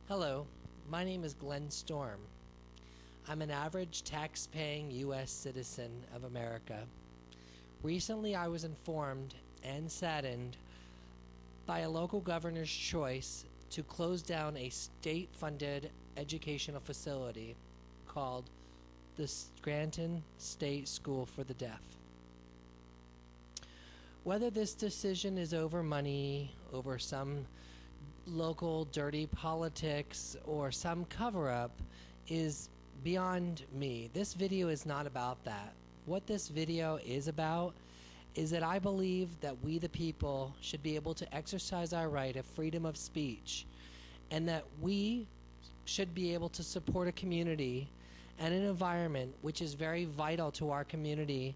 Hello, my name is Glenn Storm. I'm an average tax-paying U.S. citizen of America. Recently I was informed and saddened by a local governor's choice to close down a state-funded educational facility called the Scranton State School for the Deaf. Whether this decision is over money, over some local dirty politics, or some cover-up is beyond me. This video is not about that. What this video is about is that I believe that we the people should be able to exercise our right of freedom of speech, and that we should be able to support a community and an environment which is very vital to our community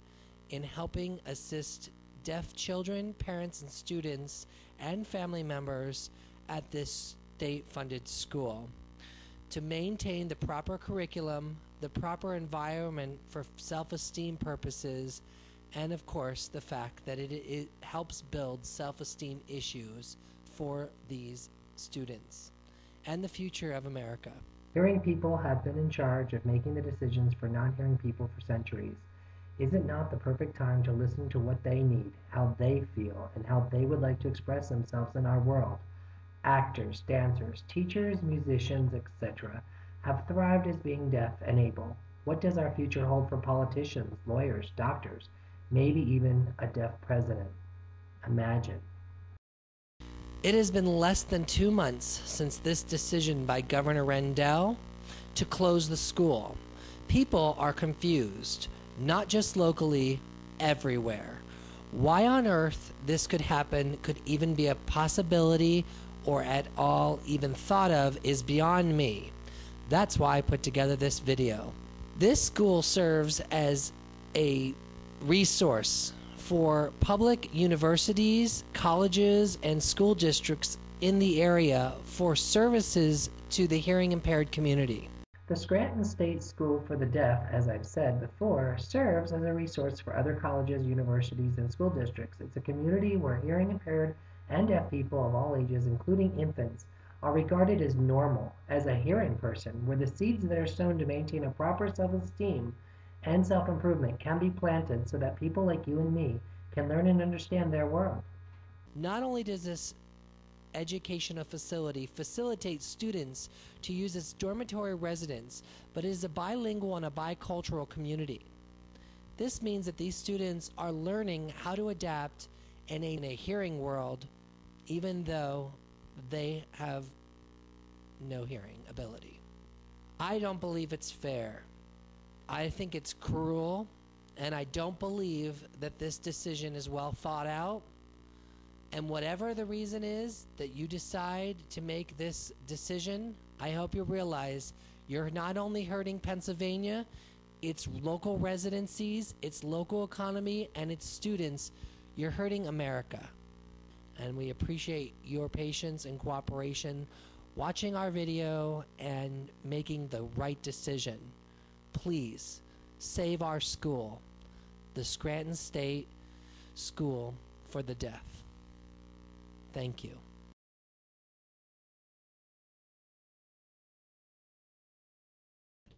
in helping assist deaf children, parents, and students and family members at this state-funded school to maintain the proper curriculum, the proper environment for self-esteem purposes, and of course the fact that it helps build self-esteem issues for these students and the future of America. Hearing people have been in charge of making the decisions for non-hearing people for centuries. Is it not the perfect time to listen to what they need, how they feel, and how they would like to express themselves in our world? Actors, dancers, teachers, musicians, etc. have thrived as being deaf and able. What does our future hold for politicians, lawyers, doctors, maybe even a deaf president? Imagine. It has been less than 2 months since this decision by Governor Rendell to close the school. People are confused, not just locally, everywhere. Why on earth this could happen, could even be a possibility, or at all even thought of, is beyond me. That's why I put together this video. This school serves as a resource for public universities, colleges, and school districts in the area for services to the hearing impaired community. The Scranton State School for the Deaf, as I've said before, serves as a resource for other colleges, universities, and school districts. It's a community where hearing impaired and deaf people of all ages, including infants, are regarded as normal. As a hearing person, where the seeds that are sown to maintain a proper self-esteem and self-improvement can be planted so that people like you and me can learn and understand their world. Not only does this educational facility facilitate students to use as dormitory residence, but it is a bilingual and a bicultural community. This means that these students are learning how to adapt in a hearing world, even though they have no hearing ability. I don't believe it's fair. I think it's cruel, and I don't believe that this decision is well thought out. And whatever the reason is that you decide to make this decision, I hope you realize you're not only hurting Pennsylvania, its local residencies, its local economy, and its students. You're hurting America. And we appreciate your patience and cooperation watching our video and making the right decision. Please save our school, the Scranton State School for the Deaf. Thank you.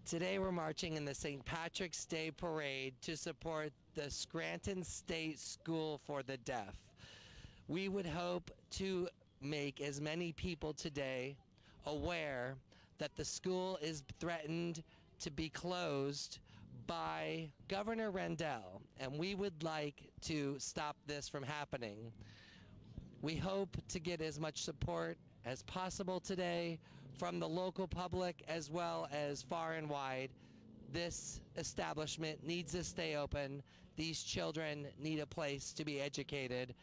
Today we're marching in the St. Patrick's Day Parade to support the Scranton State School for the Deaf. We would hope to make as many people today aware that the school is threatened to be closed by Governor Rendell, and we would like to stop this from happening. We hope to get as much support as possible today from the local public as well as far and wide. This establishment needs to stay open. These children need a place to be educated.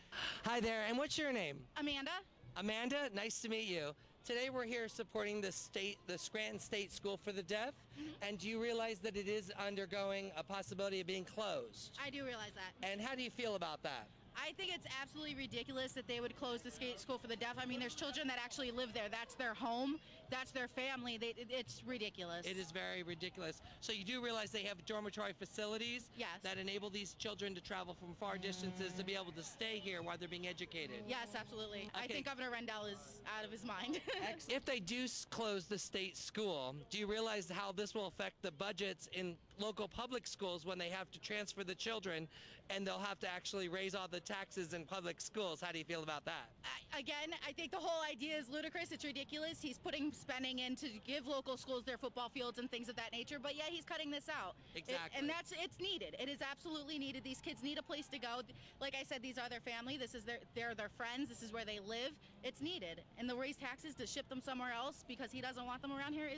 Hi there, and what's your name? Amanda. Amanda, nice to meet you. Today we're here supporting the Scranton State School for the Deaf. And do you realize that it is undergoing a possibility of being closed? I do realize that. And how do you feel about that? I think it's absolutely ridiculous that they would close the skate school for the deaf. I mean, there's children that actually live there. That's their home. That's their family. It's ridiculous. It is very ridiculous. So you do realize they have dormitory facilities Yes. that enable these children to travel from far distances to be able to stay here while they're being educated? Yes, absolutely. I Okay. think Governor Rendell is out of his mind. If they do close the state school, do you realize how this will affect the budgets in local public schools when they have to transfer the children and they'll have to actually raise all the taxes in public schools? How do you feel about that? Again, I think the whole idea is ludicrous. It's ridiculous. He's putting spending in to give local schools their football fields and things of that nature, but yeah, he's cutting this out. Exactly. And it's needed. It is absolutely needed. These kids need a place to go. Like I said, these are their family. This is they're their friends. This is where they live. It's needed. And the raise taxes to ship them somewhere else because he doesn't want them around here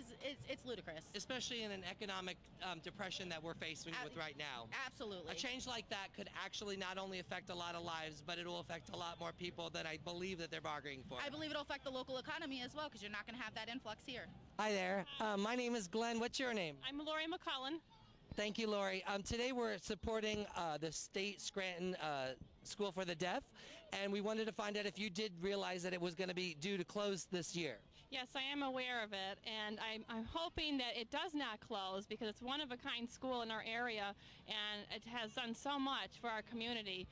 it's ludicrous. Especially in an economic depression that we're facing with right now. Absolutely. A change like that could actually not only affect a lot of lives, but it will affect a lot more people than I believe that they're bargaining for. I believe it'll affect the local economy as well because you're not going to have that influx here. Hi there. My name is Glenn. What's your name? I'm Lori McCullen. Thank you, Lori. Today we're supporting the State Scranton School for the Deaf, and we wanted to find out if you did realize that it was going to be due to close this year. Yes, I am aware of it, and I'm hoping that it does not close because it's one of a kind school in our area, and it has done so much for our community.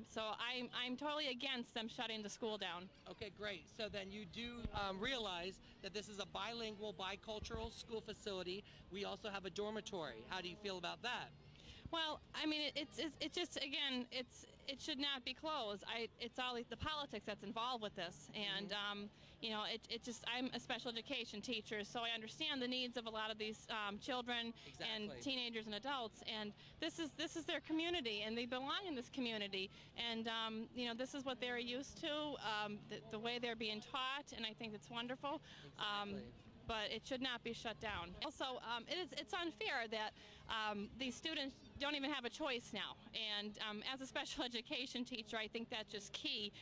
So I'm totally against them shutting the school down. Okay, great. So then you do realize that this is a bilingual, bicultural school facility. We also have a dormitory. How do you feel about that? Well, I mean, it just, again, it should not be closed. It's all the politics that's involved with this, and you know, I'm a special education teacher, so I understand the needs of a lot of these children and teenagers and adults, and this is their community, and they belong in this community, and you know, this is what they're used to, the way they're being taught, and I think it's wonderful. But it should not be shut down. Also, it's unfair that these students don't even have a choice now. And as a special education teacher, I think that's just key.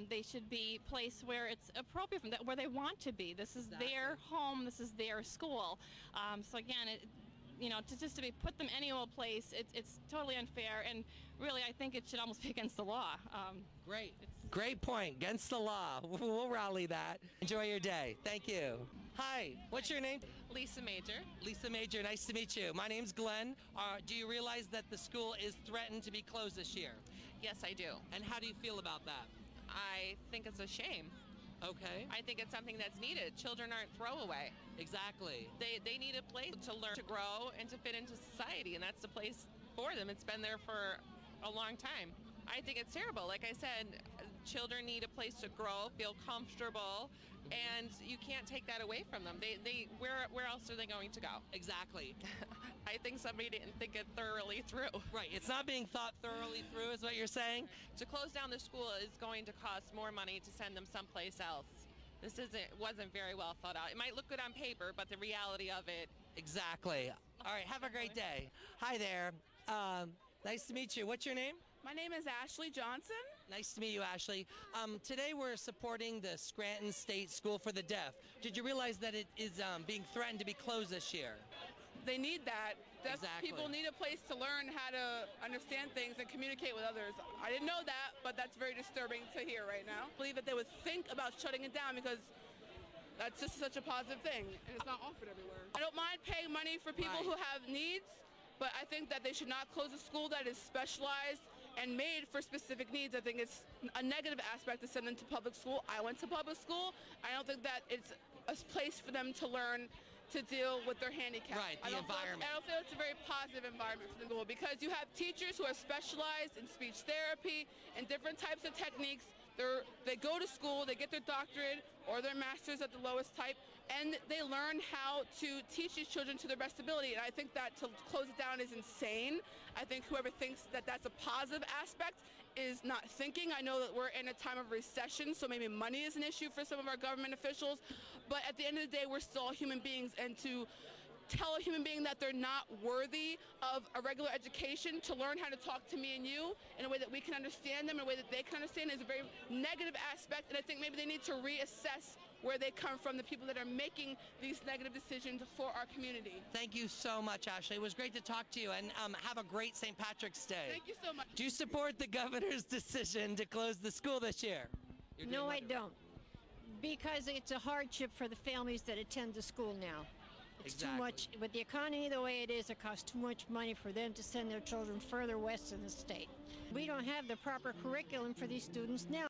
They should be placed where it's appropriate from that, where they want to be. This is their home. This is their school. So again, you know, to be put them any old place, it's totally unfair, and really I think it should almost be against the law. Great point. Against the law. We'll rally that. Enjoy your day. Thank you. Hi, what's your name? Lisa Major. Lisa Major, nice to meet you. My name's Glenn. Do you realize that the school is threatened to be closed this year? Yes, I do. And how do you feel about that? I think it's a shame. Okay. I think it's something that's needed. Children aren't throwaway. Exactly. They need a place to learn, to grow, and to fit into society, and that's the place for them. It's been there for a long time. I think it's terrible. Like I said, children need a place to grow, feel comfortable, and you can't take that away from them. Where else are they going to go? Exactly. I think somebody didn't think it thoroughly through. Right, it's not being thought thoroughly through is what you're saying? To close down the school is going to cost more money to send them someplace else. This wasn't very well thought out. It might look good on paper, but the reality of it... Exactly. All right, have a great day. Hi there. Nice to meet you. What's your name? My name is Ashley Johnson. Nice to meet you, Ashley. Today we're supporting the Scranton State School for the Deaf. Did you realize that it is being threatened to be closed this year? They need that. Deaf Exactly. people need a place to learn how to understand things and communicate with others. I didn't know that, but that's very disturbing to hear right now. I believe that they would think about shutting it down because that's just such a positive thing, and it's not offered everywhere. I don't mind paying money for people who have needs, but I think that they should not close a school that is specialized and made for specific needs. I think it's a negative aspect to send them to public school. I went to public school. I don't think that it's a place for them to learn to deal with their handicap. Right, the environment. I don't feel it's a very positive environment for the school because you have teachers who are specialized in speech therapy and different types of techniques. They go to school, they get their doctorate or their master's at the lowest type, and they learn how to teach these children to their best ability. And I think that to close it down is insane. I think whoever thinks that that's a positive aspect is not thinking. I know that we're in a time of recession, so maybe money is an issue for some of our government officials, but at the end of the day, we're still human beings, and to tell a human being that they're not worthy of a regular education, to learn how to talk to me and you in a way that we can understand them, in a way that they can understand, is a very negative aspect, and I think maybe they need to reassess where they come from, the people that are making these negative decisions for our community. Thank you so much, Ashley. It was great to talk to you, and have a great St. Patrick's Day. Thank you so much. Do you support the governor's decision to close the school this year? No, I don't. Because it's a hardship for the families that attend the school now. It's Exactly. too much. With the economy the way it is, it costs too much money for them to send their children further west in the state. We don't have the proper curriculum for these students now.